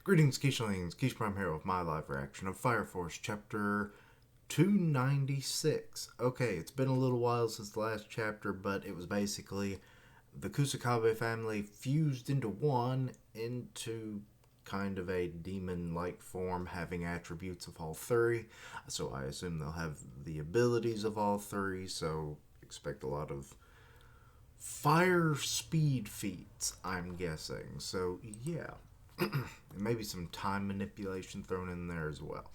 Greetings, Keishlings. Keish Prime here with my live reaction of Fire Force Chapter 296. Okay, it's been a little while since the last chapter, but it was basically the Kusakabe family fused into kind of a demon-like form, having attributes of all three. So I assume they'll have the abilities of all three, so expect a lot of fire speed feats, I'm guessing. So, yeah. And maybe some time manipulation thrown in there as well.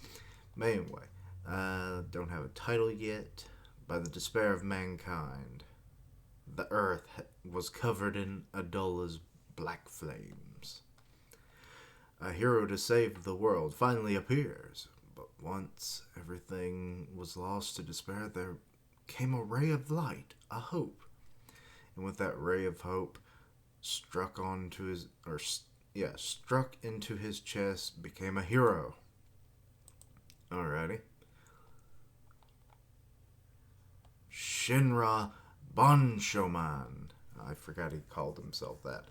But anyway, don't have a title yet. By the despair of mankind, the earth was covered in Adola's black flames. A hero to save the world finally appears, but once everything was lost to despair, there came a ray of light, a hope. And with that ray of hope struck into his chest, became a hero. Alrighty. Shinra Bonshoman. I forgot he called himself that.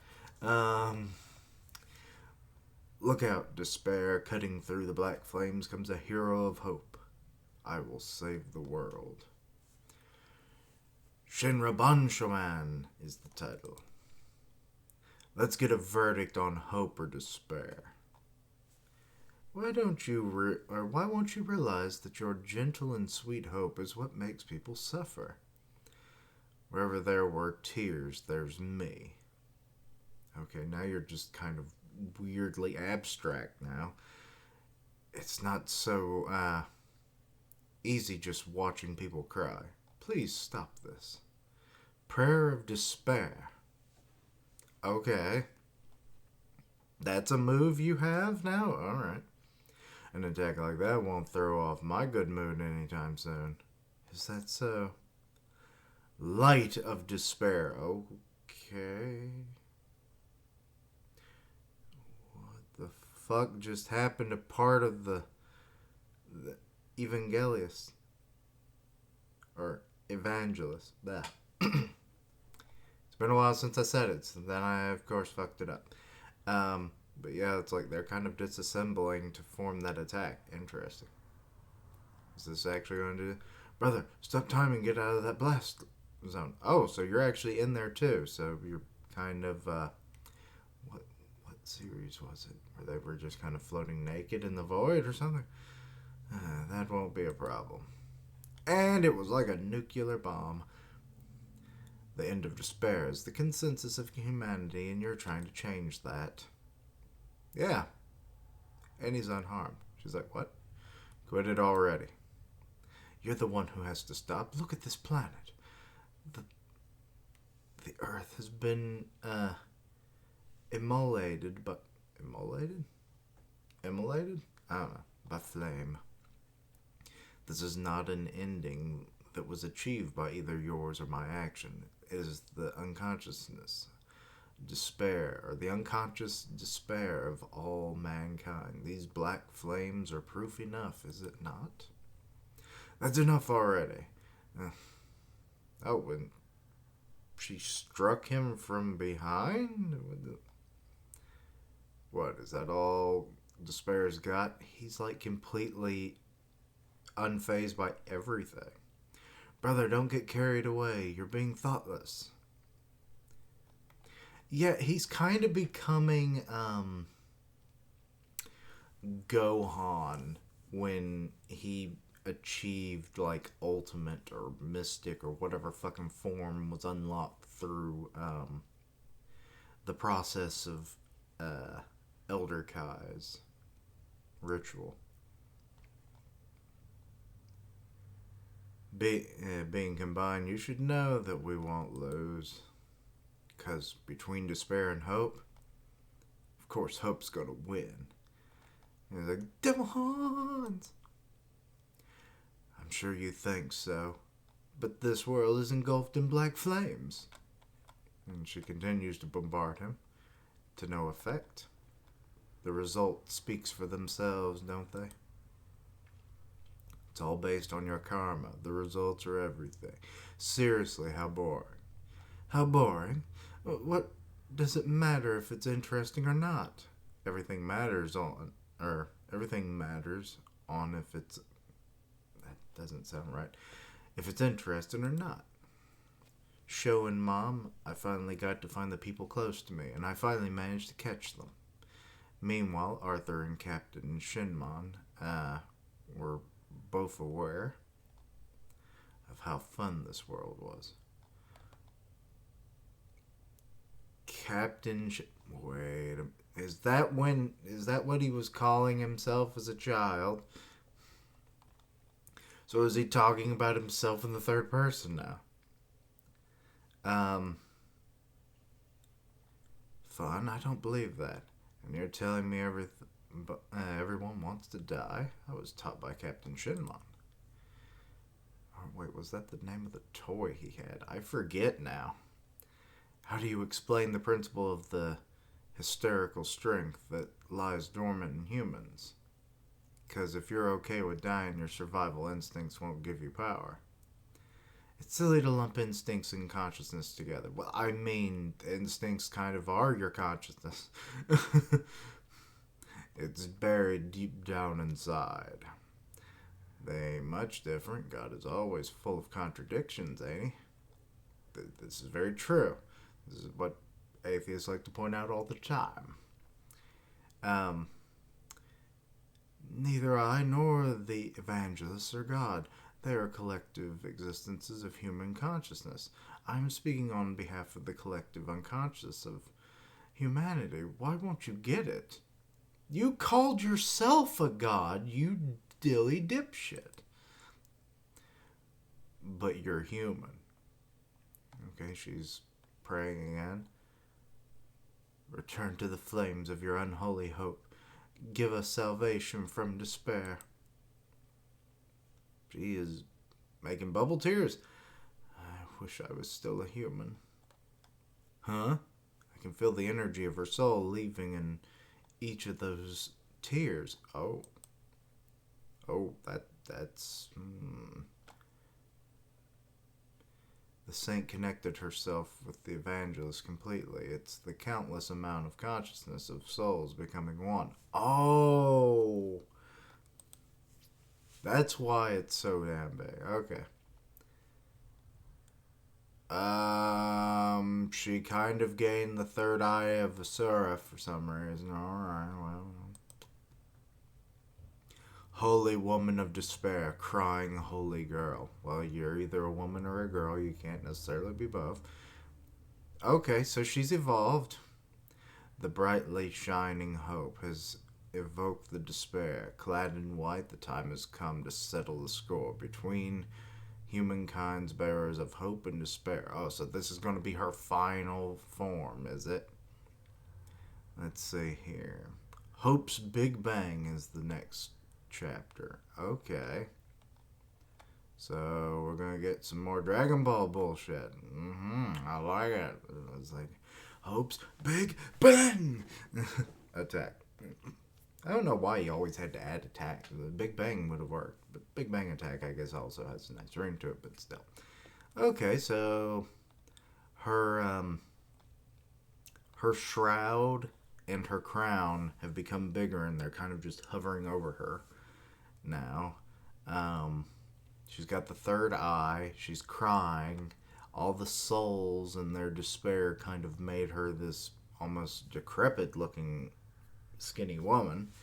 Look out, despair. Cutting through the black flames comes a hero of hope. I will save the world. Shinra Bonshoman is the title. Let's get a verdict on hope or despair. Why won't you realize that your gentle and sweet hope is what makes people suffer? Wherever there were tears, there's me. Okay, now you're just kind of weirdly abstract now. It's not so easy just watching people cry. Please stop this. Prayer of despair. Okay. That's a move you have now? Alright. An attack like that won't throw off my good mood anytime soon. Is that so? Light of despair. Okay. What the fuck just happened to part of the Evangelius? Or Evangelist. That. It's been a while since I said it, so then I, of course, fucked it up. But yeah, it's like they're kind of disassembling to form that attack. Interesting. Is this actually going to do? Brother, stop time and get out of that blast zone. Oh, so you're actually in there too. So you're kind of, what series was it? Where they were just kind of floating naked in the void or something? That won't be a problem. And it was like a nuclear bomb. The end of despair is the consensus of humanity, and you're trying to change that. Yeah. And he's unharmed. She's like, what? Quit it already. You're the one who has to stop. Look at this planet. The Earth has been, immolated, but... Immolated? Immolated? I don't know. By flame. This is not an ending that was achieved by either yours or my action. It is the unconsciousness, despair, or the unconscious despair of all mankind. These black flames are proof enough, is it not? That's enough already. When she struck him from behind? What, is that all despair's got? He's like completely unfazed by everything. Brother, don't get carried away. You're being thoughtless. Yeah, he's kind of becoming Gohan when he achieved like ultimate or mystic or whatever fucking form was unlocked through the process of Elder Kai's ritual. Being combined, you should know that we won't lose. Because between despair and hope, of course, hope's gonna win. And he's like, Devil Hans! I'm sure you think so. But this world is engulfed in black flames. And she continues to bombard him. To no effect. The result speaks for themselves, don't they? It's all based on your karma. The results are everything. Seriously, how boring. How boring? What does it matter if it's interesting or not? everything matters on, or everything matters on if it's, that doesn't sound right, if it's interesting or not. Showing Mom, I finally got to find the people close to me, and I finally managed to catch them. Meanwhile, Arthur and Captain Shinmon were both aware of how fun this world was. Captain Wait a minute. Is that what he was calling himself as a child? So is he talking about himself in the third person now? Fun? I don't believe that. And you're telling me everyone wants to die? I was taught by Captain Shinmon. Oh, wait, was that the name of the toy he had? I forget now. How do you explain the principle of the hysterical strength that lies dormant in humans? Because if you're okay with dying, your survival instincts won't give you power. It's silly to lump instincts and consciousness together. Well, I mean, instincts kind of are your consciousness. It's buried deep down inside. They ain't much different. God is always full of contradictions, ain't he? This is very true. This is what atheists like to point out all the time. Neither I nor the evangelists are God. They are collective existences of human consciousness. I am speaking on behalf of the collective unconscious of humanity. Why won't you get it? You called yourself a god, you dilly dipshit. But you're human. Okay, she's praying again. Return to the flames of your unholy hope. Give us salvation from despair. She is making bubble tears. I wish I was still a human. Huh? I can feel the energy of her soul leaving in each of those tears. Oh, that's. The saint connected herself with the evangelist completely. It's the countless amount of consciousness of souls becoming one. Oh, that's why it's so damn big. Okay. She kind of gained the third eye of Asura for some reason. Alright, well. Holy woman of despair, crying holy girl. Well, you're either a woman or a girl. You can't necessarily be both. Okay, so she's evolved. The brightly shining hope has evoked the despair. Clad in white, the time has come to settle the score between humankind's bearers of hope and despair. Oh, so this is going to be her final form, is it? Let's see here. Hope's Big Bang is the next chapter. Okay. So we're going to get some more Dragon Ball bullshit. I like it. It's like, Hope's Big Bang! Attack. I don't know why he always had to add attack. The Big Bang would have worked. But Big Bang Attack, I guess, also has a nice ring to it, but still. Okay, so her shroud and her crown have become bigger, and they're kind of just hovering over her now. She's got the third eye. She's crying. All the souls in their despair kind of made her this almost decrepit-looking skinny woman.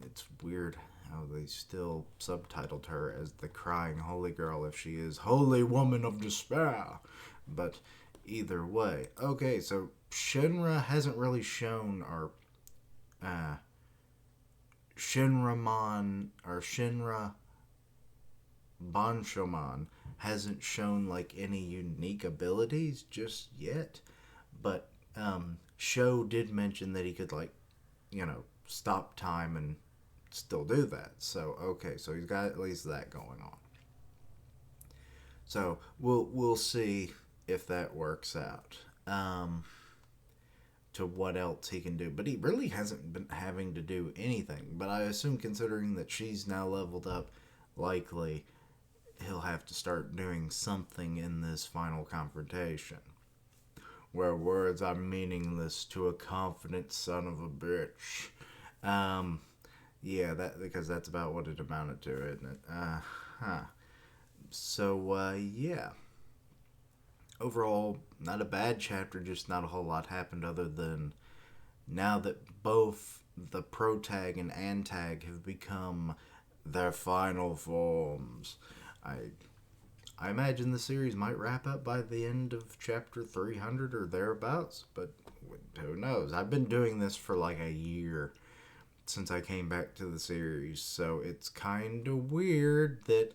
It's weird how they still subtitled her as the crying holy girl if she is holy woman of despair. But either way. Okay, so Shinra hasn't really shown, or Shinramon, or Shinra Banshoman hasn't shown like any unique abilities just yet. But Sho did mention that he could, like, stop time and still do that. So okay, so he's got at least that going on. So we'll see if that works out. To what else he can do, but he really hasn't been having to do anything. But I assume, considering that she's now leveled up, likely he'll have to start doing something in this final confrontation. where words are meaningless to a confident son of a bitch. Yeah, that because that's about what it amounted to, isn't it? Huh. So, yeah. Overall, not a bad chapter, just not a whole lot happened other than now that both the protag and antag have become their final forms. I I imagine the series might wrap up by the end of chapter 300 or thereabouts, but who knows? I've been doing this for like a year since I came back to the series, so it's kind of weird that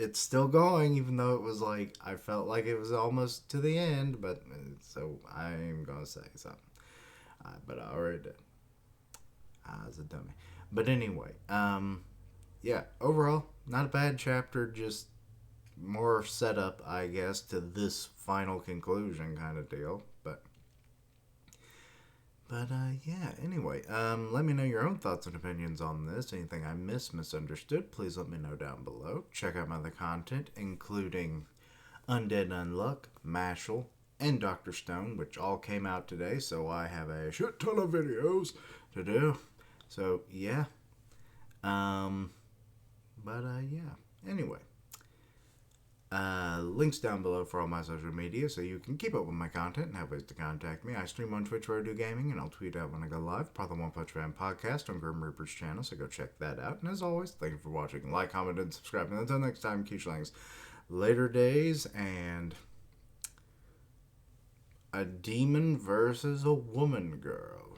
it's still going, even though it was like I felt like it was almost to the end. But so I'm gonna say something, but I already did. I was a dummy. But anyway, yeah. Overall, not a bad chapter. Just more setup, I guess, to this final conclusion kind of deal. But yeah, anyway, let me know your own thoughts and opinions on this. Anything I misunderstood, please let me know down below. Check out my other content, including Undead Unluck, Mashal, and Dr. Stone, which all came out today, so I have a shit ton of videos to do. So, yeah. Yeah. Anyway, links down below for all my social media so you can keep up with my content and have ways to contact me. I stream on Twitch where I do gaming, and I'll tweet out when I go live. Part of the One Punch Man podcast on Grim Reaper's channel, so go check that out. And as always, thank you for watching. Like, comment, and subscribe. And until next time, Keishlings, later days, and a demon versus a woman girl.